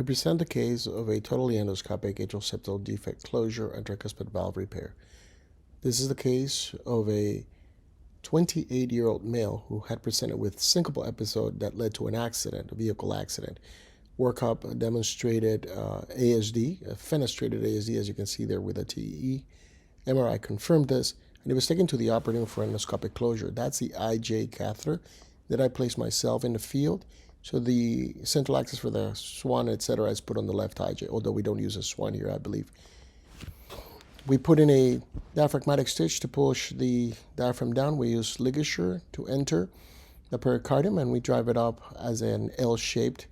We present the case of a totally endoscopic atrial septal defect closure and tricuspid valve repair. This is the case of a 28-year-old male who had presented with syncopal episode that led to an accident, a vehicle accident. Workup demonstrated ASD, a fenestrated ASD, as you can see there with a TEE. MRI confirmed this, and he was taken to the operating room for endoscopic closure. That's the IJ catheter that I placed myself in the field. So the central axis for the swan, etc., is put on the left IJ, although we don't use a swan here, I believe. We put in a diaphragmatic stitch to push the diaphragm down. We use ligature to enter the pericardium, and we drive it up as an L-shaped.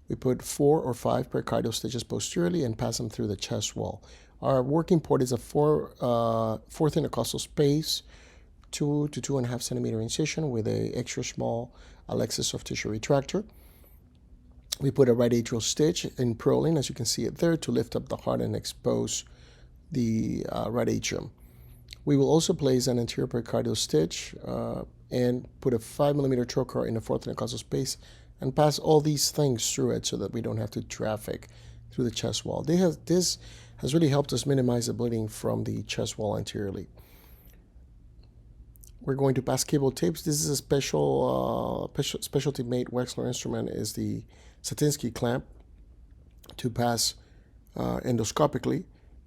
We put 4 or 5 pericardial stitches posteriorly and pass them through the chest wall. Our working port is a fourth intercostal space, 2 to 2.5 centimeter incision with a extra small Alexis soft tissue retractor. We put a right atrial stitch in proline, as you can see it there, to lift up the heart and expose the right atrium. We will also place an anterior pericardial stitch and put a 5 millimeter trocar in the fourth intercostal space and pass all these things through it so that we don't have to traffic through the chest wall. This has really helped us minimize the bleeding from the chest wall anteriorly. We're going to pass cable tapes. This is a specialty made Wexler instrument, is the Satinsky clamp to pass endoscopically.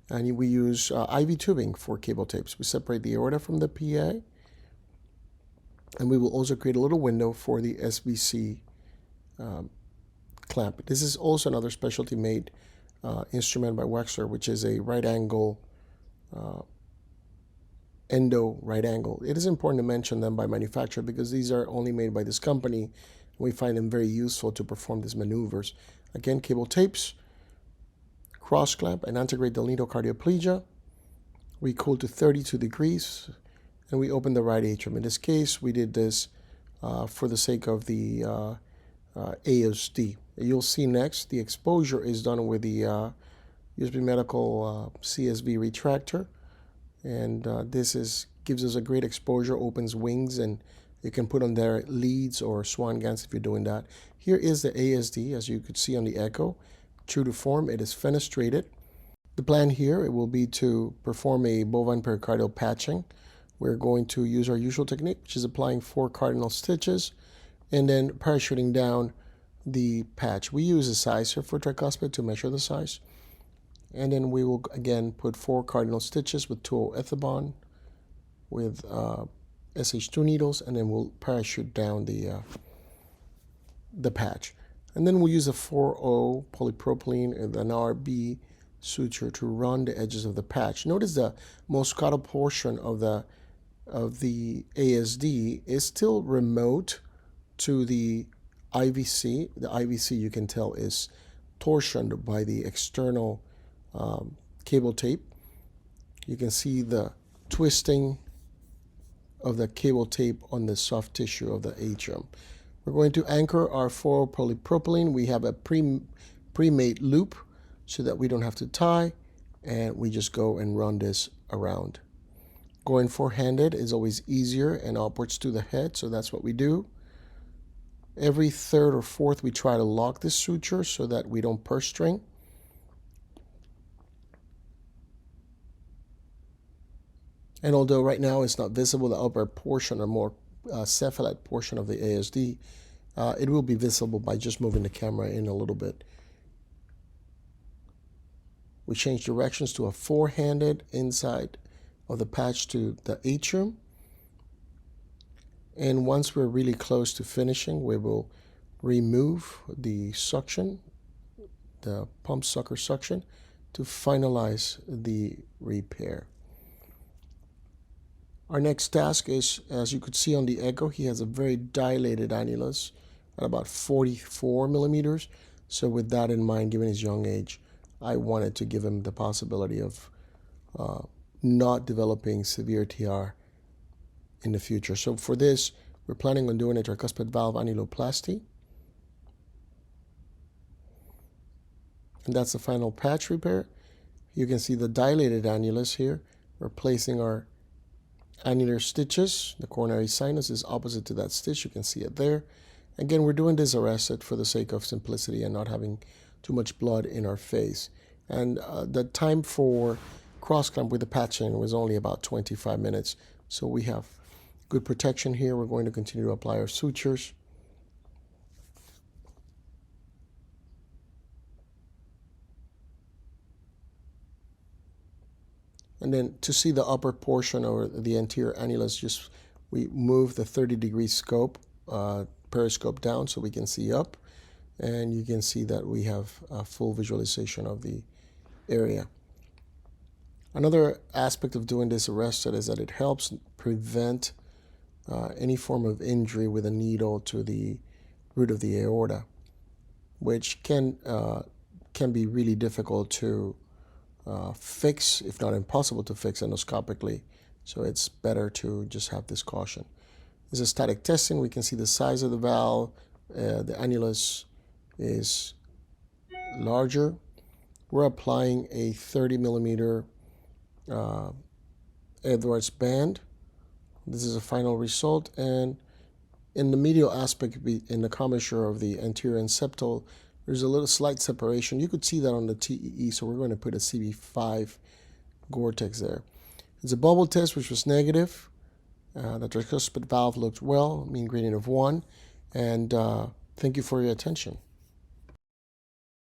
And we use IV tubing for cable tapes. We separate the aorta from the PA. And we will also create a little window for the SVC clamp. This is also another specialty made instrument by Wexler, which is a right angle, endo right angle. It is important to mention them by manufacturer because these are only made by this company. We find them very useful to perform these maneuvers. Again, cable tapes, cross clamp, and integrate the lenocardioplagia. We cool to 32 degrees, and we open the right atrium. In this case, we did this for the sake of the ASD. You'll see next, the exposure is done with the USB Medical CSV retractor, and this gives us a great exposure, opens wings, and you can put on there leads or swan gans if you're doing that. Here is the ASD, as you could see on the echo. True to form, it is fenestrated. The plan here, it will be to perform a bovine pericardial patching. We're going to use our usual technique, which is applying 4 cardinal stitches and then parachuting down the patch. We use a sizer for tricuspid to measure the size. And then we will again put 4 cardinal stitches with 2-O-ethibond with SH2 needles, and then we'll parachute down the patch. And then we'll use a 4-O polypropylene and an RB suture to run the edges of the patch. Notice the moscato portion of the ASD is still remote to the IVC. The IVC, you can tell, is torsioned by the external cable tape. You can see the twisting of the cable tape on the soft tissue of the atrium. We're going to anchor our 4 polypropylene. We have a pre-made loop so that we don't have to tie, and we just go and run this around. Going four-handed is always easier and upwards to the head, so that's what we do. Every third or fourth, we try to lock this suture so that we don't purse string. And although right now it's not visible, the upper portion or more cephalate portion of the ASD, it will be visible by just moving the camera in a little bit. We change directions to a four-handed inside of the patch to the atrium. And once we're really close to finishing, we will remove the suction, the pump sucker suction, to finalize the repair. Our next task is, as you could see on the echo, he has a very dilated annulus at about 44 millimeters. So with that in mind, given his young age, I wanted to give him the possibility of not developing severe TR in the future. So for this, we're planning on doing a tricuspid valve annuloplasty. And that's the final patch repair. You can see the dilated annulus here. We're placing our annular stitches. The coronary sinus is opposite to that stitch. You can see it there. Again, we're doing this arrested for the sake of simplicity and not having too much blood in our face. And the time for cross clamp with the patching was only about 25 minutes. So we have good protection here. We're going to continue to apply our sutures. And then to see the upper portion or the anterior annulus, we move the 30-degree scope, periscope down so we can see up. And you can see that we have a full visualization of the area. Another aspect of doing this arrested is that it helps prevent any form of injury with a needle to the root of the aorta, which can be really difficult to fix, if not impossible to fix endoscopically. So it's better to just have this caution. This is static testing. We can see the size of the valve. The annulus is larger. We're applying a 30 millimeter Edwards band. This is a final result, and in the medial aspect, in the commissure of the anterior and septal, there's a little slight separation. You could see that on the TEE, so we're going to put a CB5 Gore-Tex there. It's a bubble test, which was negative. The tricuspid valve looked well, mean gradient of 1, and thank you for your attention.